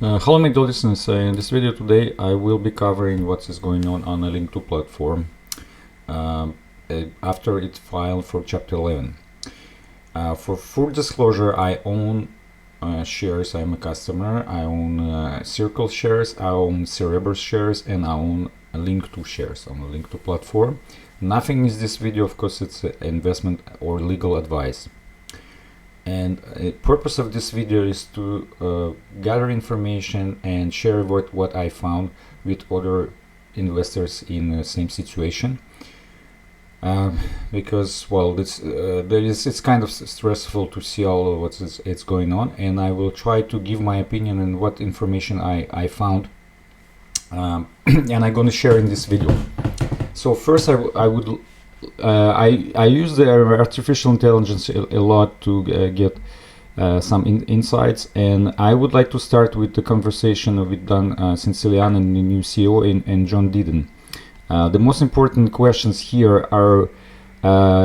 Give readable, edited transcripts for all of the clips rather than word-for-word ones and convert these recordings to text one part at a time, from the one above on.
Hello my dear listeners, in this video today I will be covering what is going on the Linqto platform after it filed for Chapter 11. For full disclosure, I own shares, I'm a customer, I own Circle shares, I own Cerebro shares, and I own Linqto shares on the Linqto platform. Nothing in this video, of course, it's investment or legal advice. And the purpose of this video is to gather information and share what I found with other investors in the same situation, because well, it's kind of stressful to see all of what's going on, and I will try to give my opinion on what information I found, and I'm going to share in this video. So first I use the artificial intelligence a lot to get some insights, and I would like to start with the conversation with Siciliano, and the new CEO, and John Deaton. The most important questions here are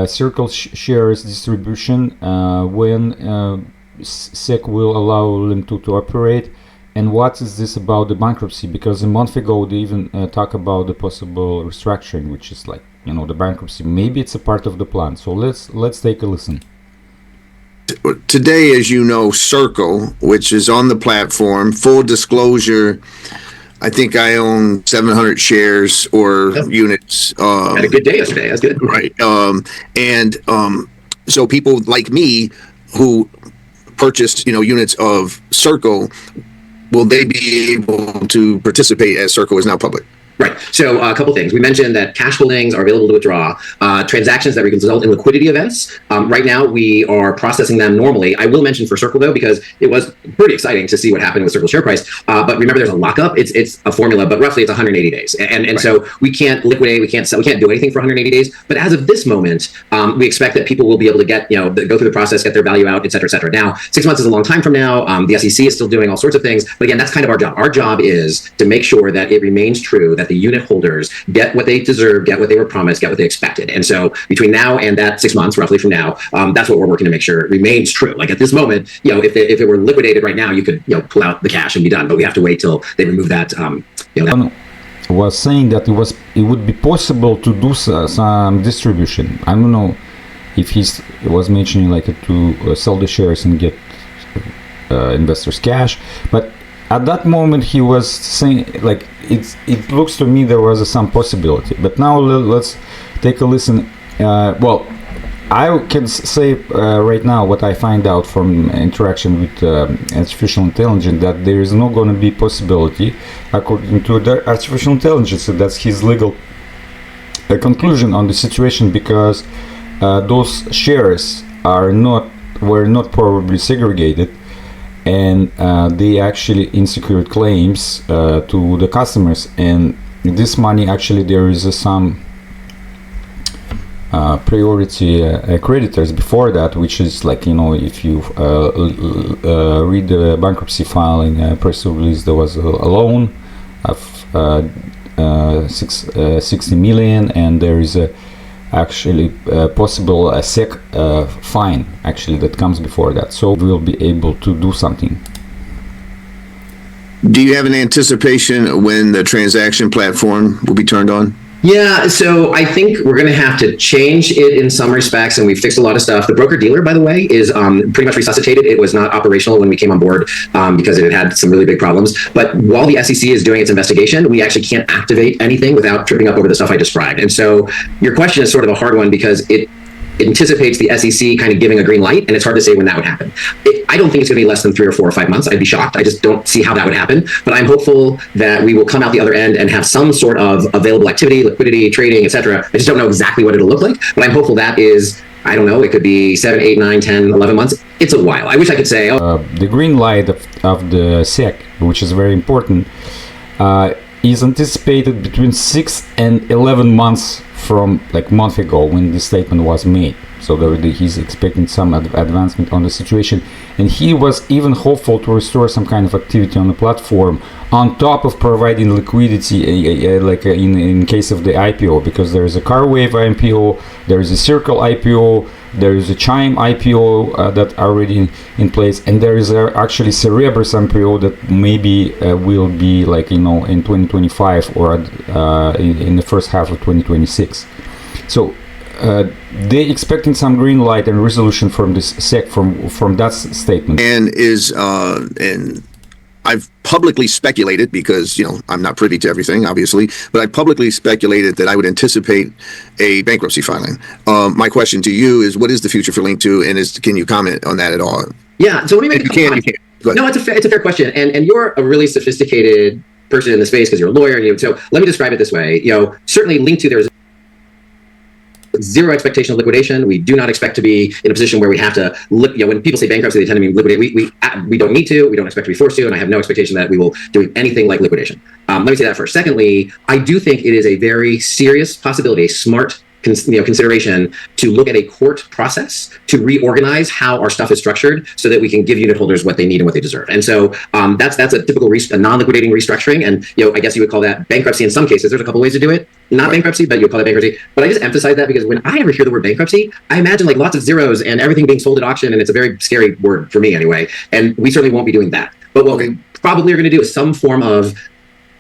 Circle shares distribution, when SEC will allow Linqto to operate, and what is this about the bankruptcy, because a month ago they even talk about the possible restructuring, which is like, you know, the bankruptcy. Maybe it's a part of the plan. So let's take a listen. Today, as you know, Circle, which is on the platform, full disclosure, I think I own 700 shares or units. Had a good day yesterday. That's good. Right. So people like me who purchased, units of Circle, will they be able to participate as Circle is now public? Right. So a couple things. We mentioned that cash holdings are available to withdraw. Transactions that result in liquidity events. Right now, we are processing them normally. I will mention for Circle, though, because it was pretty exciting to see what happened with Circle share price. But remember, there's a lockup. It's a formula, but roughly it's 180 days. And right. So we can't liquidate, we can't sell, we can't do anything for 180 days. But as of this moment, we expect that people will be able to get, go through the process, get their value out, et cetera, et cetera. Now, 6 months is a long time from now. The SEC is still doing all sorts of things. But again, that's kind of our job. Our job is to make sure that it remains true that the unit holders get what they deserve, get what they were promised, get what they expected. And so between now and that 6 months, roughly from now, that's what we're working to make sure it remains true. Like at this moment, if it were liquidated right now, you could pull out the cash and be done. But we have to wait till they remove that. Was saying that it would be possible to do some distribution. I don't know if he was mentioning like to sell the shares and get investors cash, but at that moment he was saying like it looks to me there was some possibility. But now let's take a listen. Well, I can say right now what I find out from interaction with artificial intelligence, that there is not going to be possibility according to the artificial intelligence. So that's his legal conclusion on the situation, because those shares were not probably segregated, and they actually insecured claims to the customers, and this money actually there is some priority creditors before that, which is like, if you read the bankruptcy filing press release, there was a loan of 60 million, and there is actually possible SEC fine actually that comes before that. So we'll be able to do something. Do you have an anticipation when the transaction platform will be turned on? Yeah, so I think we're going to have to change it in some respects, and we fixed a lot of stuff. The broker-dealer, by the way, is pretty much resuscitated. It was not operational when we came on board because it had some really big problems. But while the SEC is doing its investigation, we actually can't activate anything without tripping up over the stuff I described. And so your question is sort of a hard one, because it anticipates the SEC kind of giving a green light, and it's hard to say when that would happen. I don't think it's going to be less than 3 or 4 or 5 months. I'd be shocked. I just don't see how that would happen. But I'm hopeful that we will come out the other end and have some sort of available activity, liquidity, trading, etc. I just don't know exactly what it'll look like, but I'm hopeful that is, I don't know, it could be 7, 8, 9, 10, 11 months. It's a while. I wish I could say, the green light of the SEC, which is very important, is anticipated between 6 and 11 months from like a month ago when the statement was made. So he's expecting some advancement on the situation, and he was even hopeful to restore some kind of activity on the platform on top of providing liquidity, like in case of the IPO, because there is a CarWave IPO, there is a Circle IPO, there is a Chime IPO that already in place, and there is actually Cerebras IPO that maybe will be like in 2025 or in the first half of 2026. So they expecting some green light and resolution from this SEC from that statement. And I've publicly speculated, because I'm not privy to everything, obviously, but I publicly speculated that I would anticipate a bankruptcy filing. My question to you is, what is the future for Linqto, and can you comment on that at all? Yeah, so let me make you can. Go ahead. No, it's a fair question, and you're a really sophisticated person in the space because you're a lawyer. So let me describe it this way. Certainly Linqto, there's zero expectation of liquidation. We do not expect to be in a position where we have to when people say bankruptcy, they tend to mean liquidate. We don't need to. We don't expect to be forced to, and I have no expectation that we will do anything like liquidation. Let me say that first. Secondly, I do think it is a very serious possibility, a smart consideration to look at a court process to reorganize how our stuff is structured so that we can give unit holders what they need and what they deserve. And so that's a typical non-liquidating restructuring. And I guess you would call that bankruptcy in some cases. There's a couple ways to do it. Not bankruptcy, but you'll call it bankruptcy. But I just emphasize that because when I ever hear the word bankruptcy, I imagine like lots of zeros and everything being sold at auction, and it's a very scary word for me anyway. And we certainly won't be doing that. But what we probably are going to do is some form of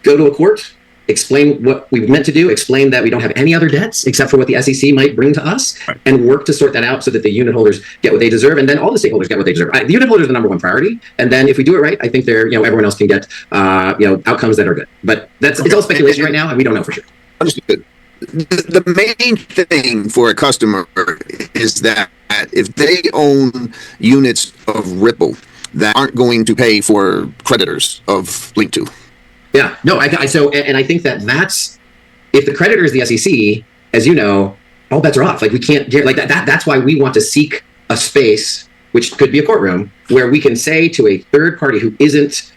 go to a court, explain what we meant to do, explain that we don't have any other debts except for what the SEC might bring to us, and work to sort that out so that the unit holders get what they deserve, and then all the stakeholders get what they deserve. The unit holders are the number one priority, and then if we do it right, I think everyone else can get outcomes that are good. But it's all speculation right now, and we don't know for sure. Understood. The main thing for a customer is that if they own units of Ripple that aren't going to pay for creditors of Linqto. Yeah, no, I think that's if the creditor is the SEC, as you know, all bets are off. Like we can't like that. That's why we want to seek a space, which could be a courtroom, where we can say to a third party who isn't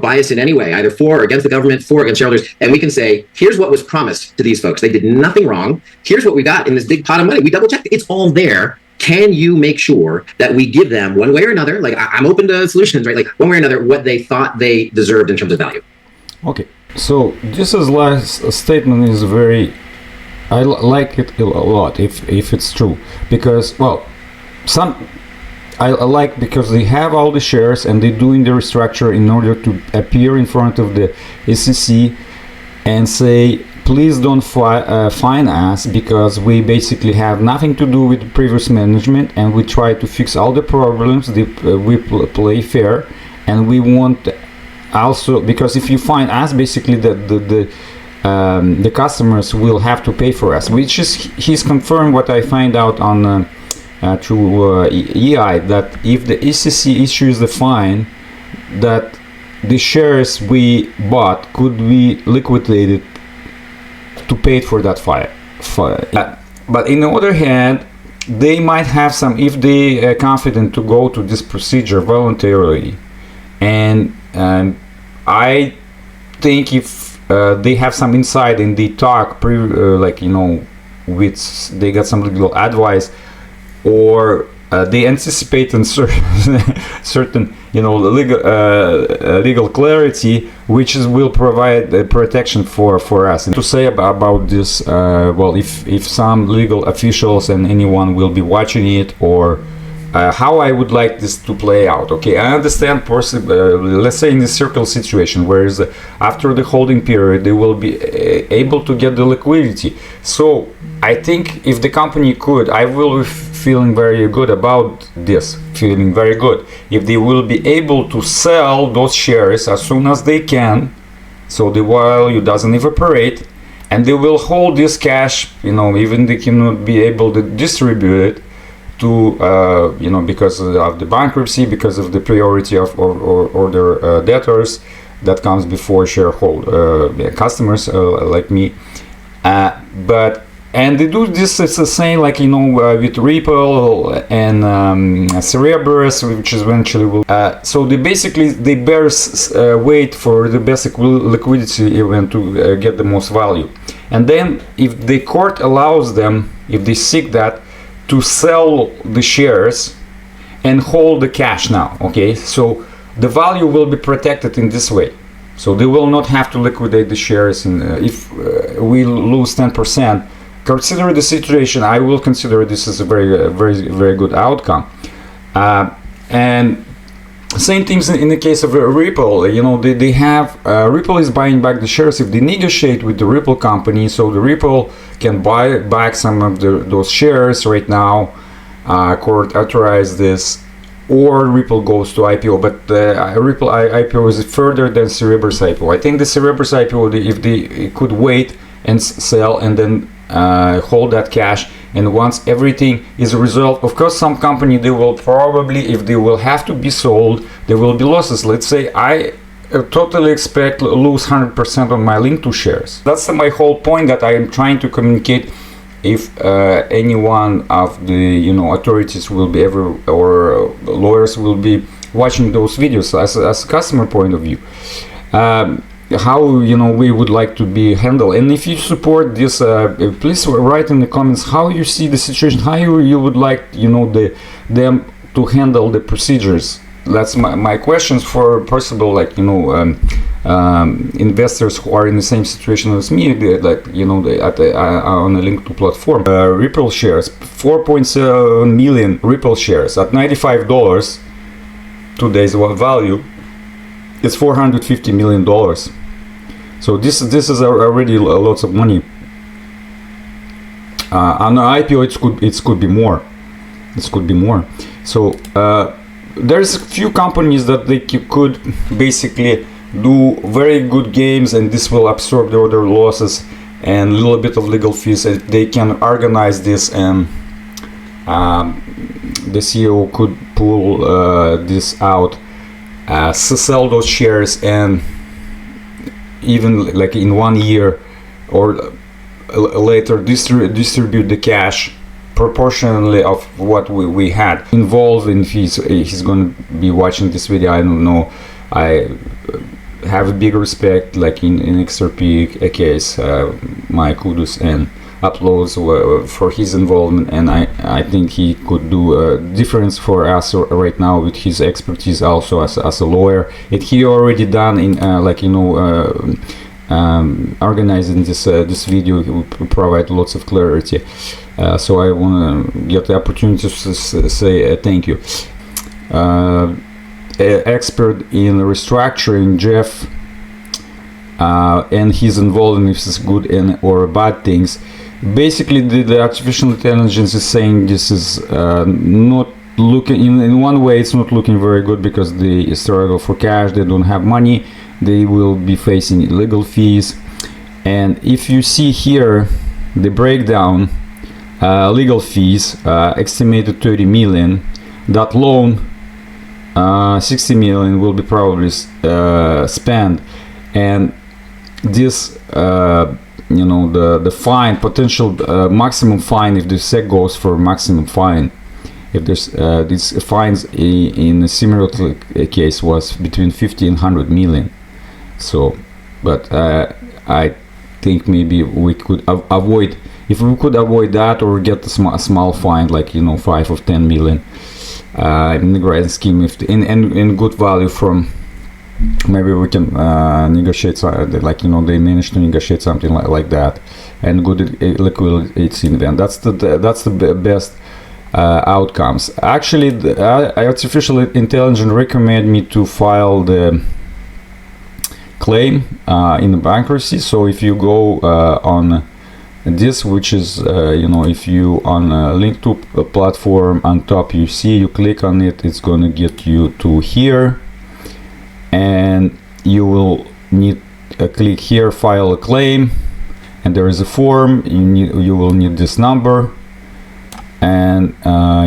biased in any way, either for or against the government, for or against shareholders, and we can say, here's what was promised to these folks. They did nothing wrong. Here's what we got in this big pot of money. We double checked. It's all there. Can you make sure that we give them one way or another? Like I'm open to solutions, right? Like one way or another, what they thought they deserved in terms of value. Okay, so this is last statement is I like it a lot if it's true, because I like because they have all the shares and they're doing the restructure in order to appear in front of the SEC and say, please don't fine us because we basically have nothing to do with the previous management and we try to fix all the problems. We play fair, and we want also, because if you find us, basically the customers will have to pay for us, which is he's confirmed what I find out on through EI, that if the SEC issues the fine, that the shares we bought could be liquidated to pay for that fine. But in the other hand, they might have some, if they are confident to go to this procedure voluntarily, and I think if they have some insight and they talk with they got some legal advice, or they anticipate in certain legal clarity, which will provide protection for us. And to say about this, if some legal officials and anyone will be watching it, or how I would like this to play out. Okay, I understand, let's say in the circle situation, whereas after the holding period, they will be able to get the liquidity. So I think if the company could, I will be feeling very good about this, feeling very good. If they will be able to sell those shares as soon as they can, so the value doesn't evaporate, and they will hold this cash, even they cannot be able to distribute it, to because of the bankruptcy, because of the priority of order debtors that comes before shareholder customers like me, and they do this. It's the same with Ripple and Cerebras, which is eventually will. So they bear wait for the basic liquidity event to get the most value, and then if the court allows them, if they seek that, to sell the shares and hold the cash now. Okay, so the value will be protected in this way, so they will not have to liquidate the shares. And if we lose 10%, consider the situation. I will consider this as a very good outcome. And same things in the case of Ripple. You know, they have Ripple is buying back the shares if they negotiate with the Ripple company, so the Ripple can buy back some of those shares right now. Court authorized this, or Ripple goes to IPO. But Ripple IPO is further than Cerebras IPO. I think the Cerebras IPO, if they could wait and sell and then hold that cash, and once everything is resolved, of course some company, they will probably, if they will have to be sold, there will be losses. Let's say I totally expect to lose 100% on my Linqto shares. That's my whole point that I am trying to communicate. If any one of the authorities will be or lawyers will be watching those videos as a customer point of view, how we would like to be handled. And if you support this, please write in the comments how you see the situation, how you would like them to handle the procedures. That's my questions for possible investors who are in the same situation as me, like on the Linqto platform. Ripple shares, 4.7 million Ripple shares at $95 today's value. It's $450 million. So this is already lots of money. On the IPO, it could be more. This could be more. So there's a few companies that they could basically do very good games, and this will absorb the other losses and a little bit of legal fees. If they can organize this, and the CEO could pull this out. Sell those shares, and even like in 1 year or later distribute the cash proportionally of what we had involved. And if he's going to be watching this video, I don't know, I have a big respect, like in XRP case, my kudos and applause for his involvement, and I think he could do a difference for us right now with his expertise also as a lawyer. He already done in organizing this video. He will provide lots of clarity, so I want to get the opportunity to say thank you. Expert in restructuring, Jeff, and he's involved in if it's good or bad things. Basically, the artificial intelligence is saying this is not looking, in one way it's not looking very good, because they struggle for cash, they don't have money, they will be facing legal fees. And if you see here the breakdown, legal fees estimated 30 million, that loan 60 million will be probably spent, and this the fine, potential maximum fine, if the SEC goes for maximum fine, if there's these fines in a similar case was between 50 and 100 million. So, but I think maybe we could avoid, if we could avoid that, or get a small fine like 5 or 10 million in the grand scheme, if in good value from. Maybe we can negotiate, they managed to negotiate something like that, and good liquidity in event. That's the best outcomes. Actually, the artificial intelligence recommend me to file the claim in the bankruptcy. So if you go on this, which is if you on Linqto platform, on top you see, you click on it, it's going to get you to here. And you will need to click here, file a claim, and there is a form. You will need this number, and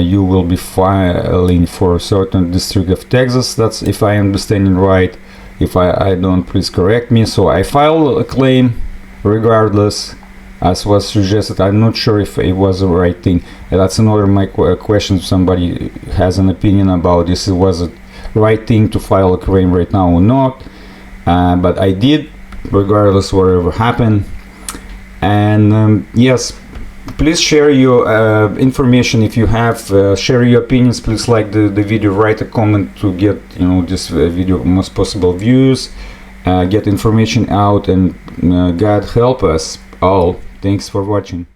you will be filing for a certain district of Texas. That's if I am understanding right. If I don't, please correct me. So I file a claim regardless, as was suggested. I'm not sure if it was the right thing. That's another my question. If somebody has an opinion about this, it was a right thing to file a claim right now or not, but I did, regardless whatever happened. And yes, please share your information if you have, share your opinions. Please like the video, write a comment to get this video most possible views, get information out, and God help us all. Thanks for watching.